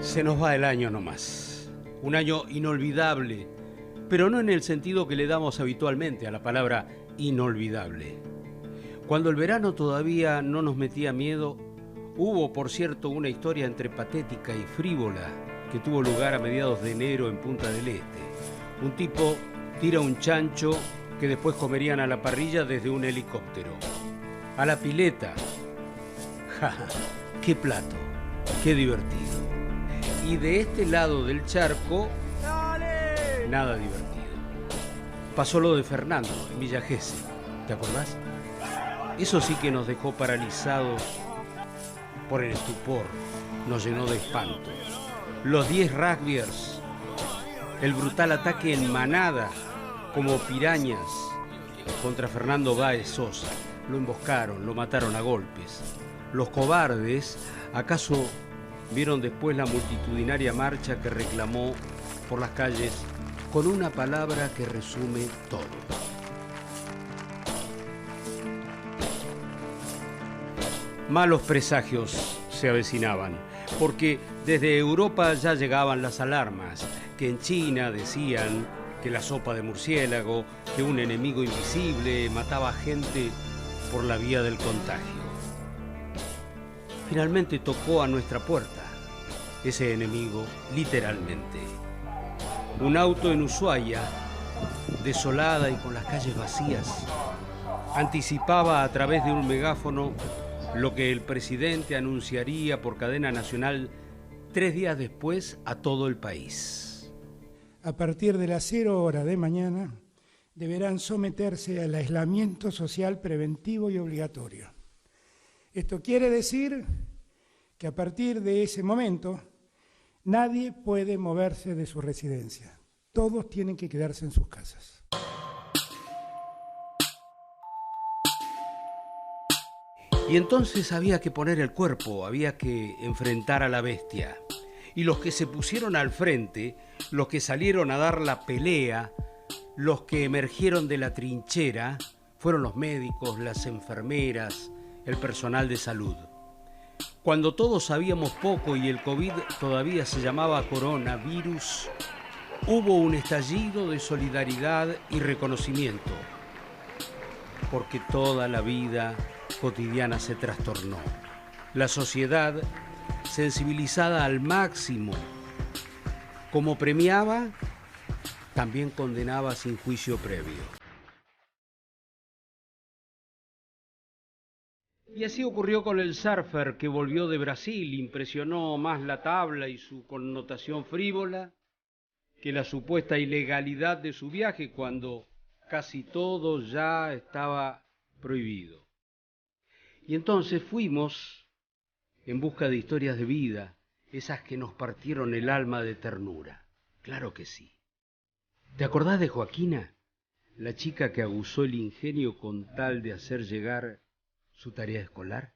Se nos va el año nomás. Un año inolvidable, pero no en el sentido que le damos habitualmente a la palabra inolvidable. Cuando el verano todavía no nos metía miedo, hubo, por cierto, una historia entre patética y frívola que tuvo lugar a mediados de enero en Punta del Este. Un tipo tira un chancho que después comerían a la parrilla desde un helicóptero. A la pileta. ¡Ja! ¡Qué plato! ¡Qué divertido! Y de este lado del charco, nada divertido. Pasó lo de Fernando en Villa Gesell, ¿te acordás? Eso sí que nos dejó paralizados por el estupor, nos llenó de espanto. Los 10 rugbyers, el brutal ataque en manada, como pirañas, contra Fernando Báez Sosa. Lo emboscaron, lo mataron a golpes. Los cobardes, ¿acaso vieron después la multitudinaria marcha que reclamó por las calles con una palabra que resume todo? Malos presagios se avecinaban, porque desde Europa ya llegaban las alarmas, que en China decían que la sopa de murciélago, que un enemigo invisible mataba gente por la vía del contagio. Finalmente tocó a nuestra puerta ese enemigo, literalmente. Un auto en Ushuaia, desolada y con las calles vacías, anticipaba a través de un megáfono lo que el presidente anunciaría por cadena nacional 3 días después a todo el país. A partir de las 0 horas de mañana deberán someterse al aislamiento social preventivo y obligatorio. Esto quiere decir que a partir de ese momento nadie puede moverse de su residencia. Todos tienen que quedarse en sus casas. Y entonces había que poner el cuerpo, había que enfrentar a la bestia. Y los que se pusieron al frente, los que salieron a dar la pelea, los que emergieron de la trinchera, fueron los médicos, las enfermeras, el personal de salud. Cuando todos sabíamos poco y el COVID todavía se llamaba coronavirus, hubo un estallido de solidaridad y reconocimiento, porque toda la vida cotidiana se trastornó. La sociedad, sensibilizada al máximo, como premiaba, también condenaba sin juicio previo. Y así ocurrió con el surfer que volvió de Brasil. Impresionó más la tabla y su connotación frívola que la supuesta ilegalidad de su viaje, cuando casi todo ya estaba prohibido. Y entonces fuimos en busca de historias de vida, esas que nos partieron el alma de ternura. Claro que sí. ¿Te acordás de Joaquina? La chica que aguzó el ingenio con tal de hacer llegar su tarea escolar.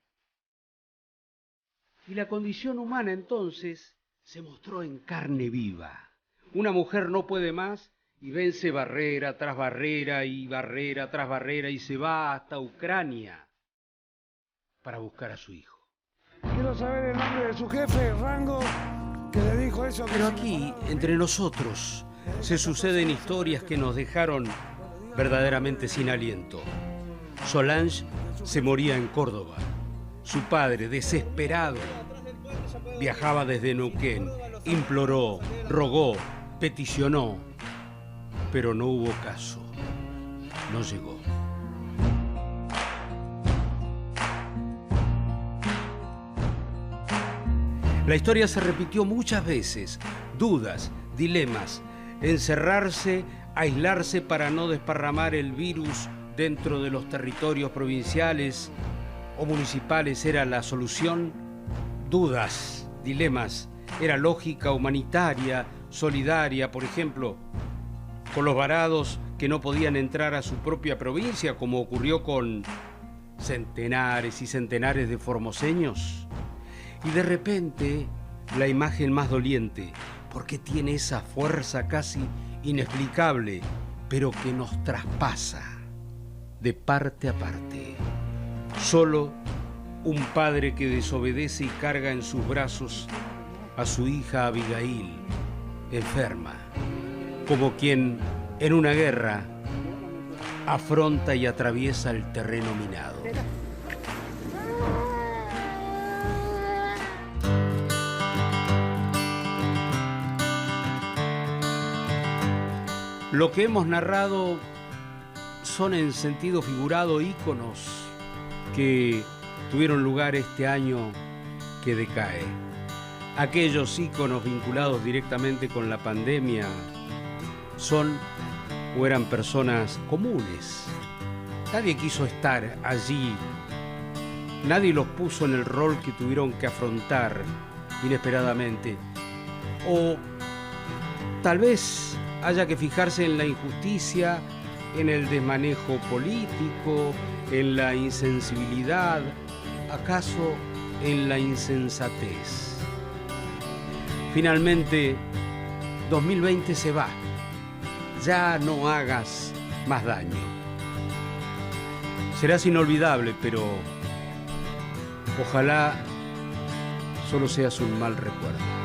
Y la condición humana entonces se mostró en carne viva. Una mujer no puede más y vence barrera tras barrera y barrera tras barrera y se va hasta Ucrania para buscar a su hijo. Quiero saber el nombre de su jefe, rango, que le dijo eso. Pero aquí, entre nosotros, se suceden historias que nos dejaron verdaderamente sin aliento. Solange se moría en Córdoba. Su padre, desesperado, viajaba desde Neuquén, imploró, rogó, peticionó, pero no hubo caso. No llegó. La historia se repitió muchas veces. Dudas, dilemas, encerrarse, aislarse para no desparramar el virus dentro de los territorios provinciales o municipales era la solución. Dudas, dilemas, era lógica humanitaria, solidaria, por ejemplo, con los varados que no podían entrar a su propia provincia, como ocurrió con centenares y centenares de formoseños. Y de repente, la imagen más doliente, porque tiene esa fuerza casi inexplicable, pero que nos traspasa de parte a parte. Solo un padre que desobedece y carga en sus brazos a su hija Abigail, enferma, como quien en una guerra afronta y atraviesa el terreno minado. Lo que hemos narrado son en sentido figurado íconos que tuvieron lugar este año que decae. Aquellos íconos vinculados directamente con la pandemia son o eran personas comunes. Nadie quiso estar allí. Nadie los puso en el rol que tuvieron que afrontar inesperadamente. O tal vez haya que fijarse en la injusticia, en el desmanejo político, en la insensibilidad, acaso en la insensatez. Finalmente, 2020 se va. Ya no hagas más daño. Serás inolvidable, pero ojalá solo seas un mal recuerdo.